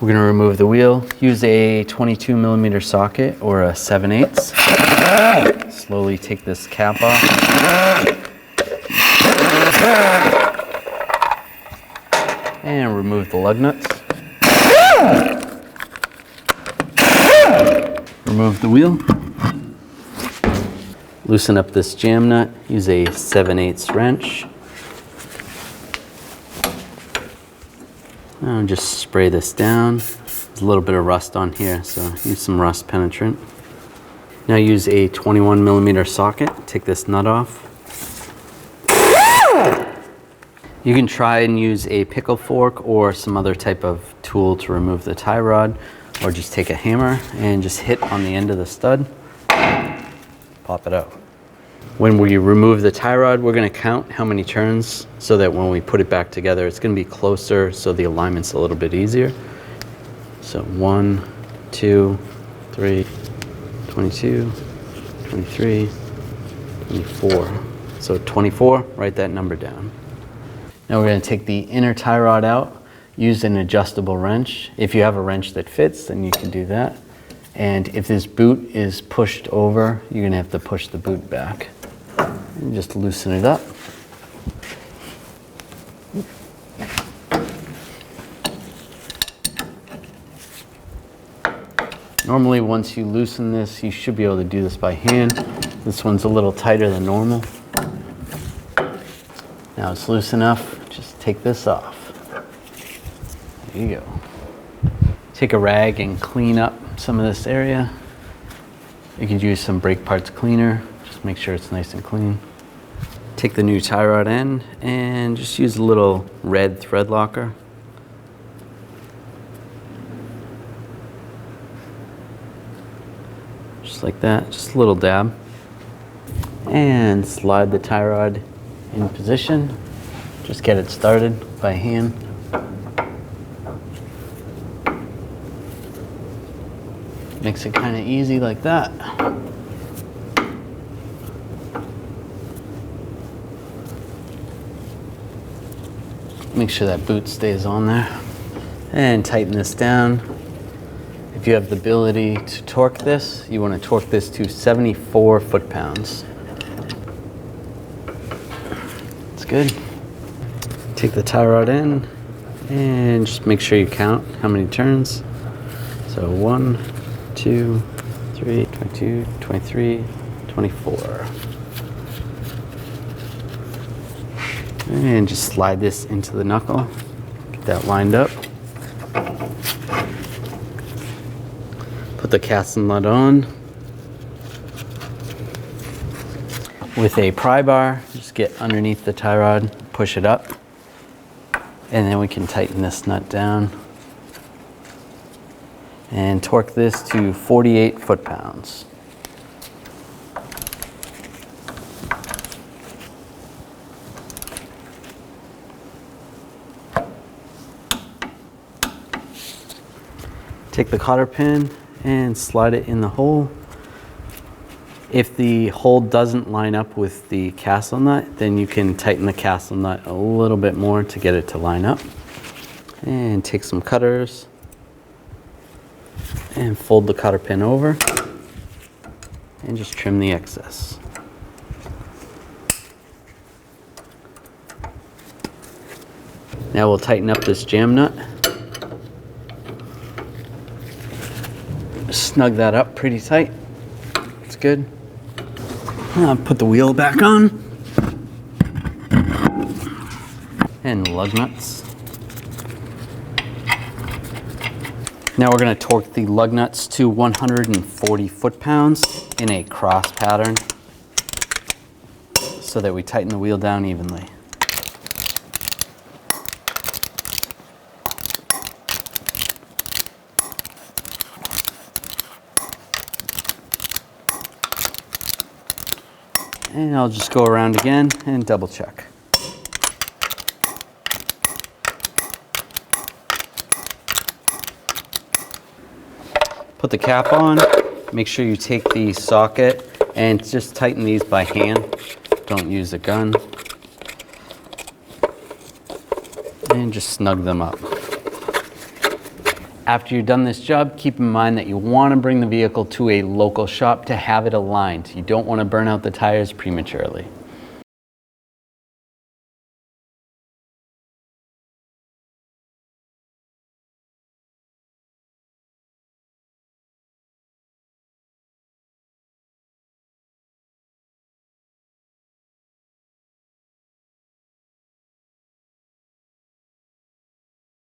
We're gonna remove the wheel. Use a 22mm socket or a 7/8. Slowly take this cap off. And remove the lug nuts. Remove the wheel. Loosen up this jam nut. Use a 7/8 wrench. Now just spray this down. There's a little bit of rust on here, so use some rust penetrant. Now use a 21mm socket. Take this nut off. You can try and use a pickle fork or some other type of tool to remove the tie rod, or just take a hammer and just hit on the end of the stud. Pop it out. When we remove the tie rod, we're going to count how many turns so that when we put it back together, it's going to be closer, so the alignment's a little bit easier. So 1, 2, 3, 22, 23, 24. So 24, write that number down. Now we're going to take the inner tie rod out. Use an adjustable wrench. If you have a wrench that fits, then you can do that. And if this boot is pushed over, you're going to have to push the boot back. And just loosen it up. Normally, once you loosen this, you should be able to do this by hand. This one's a little tighter than normal. Now it's loose enough, just take this off. There you go. Take a rag and clean up some of this area. You can use some brake parts cleaner, just make sure it's nice and clean. Take the new tie rod end and just use a little red thread locker. Just like that, just a little dab. And slide the tie rod in position. Just get it started by hand. Makes it kind of easy like that. Make sure that boot stays on there. And tighten this down. If you have the ability to torque this, you want to torque this to 74 foot-pounds. That's good. Take the tie rod in and just make sure you count how many turns. So 1, 2, 3, 22, 23, 24. And just slide this into the knuckle. Get that lined up. Put the casting nut on. With a pry bar, just get underneath the tie rod, push it up, and then we can tighten this nut down and torque this to 48 foot-pounds. Take the cotter pin and slide it in the hole. If the hole doesn't line up with the castle nut, then you can tighten the castle nut a little bit more to get it to line up. And take some cutters and fold the cotter pin over and just trim the excess. Now we'll tighten up this jam nut. Snug that up pretty tight. It's good. I'll put the wheel back on. And lug nuts. Now we're going to torque the lug nuts to 140 foot-pounds in a cross pattern so that we tighten the wheel down evenly. And I'll just go around again and double check. Put the cap on, make sure you take the socket and just tighten these by hand. Don't use a gun. And just snug them up. After you've done this job, keep in mind that you want to bring the vehicle to a local shop to have it aligned. You don't want to burn out the tires prematurely.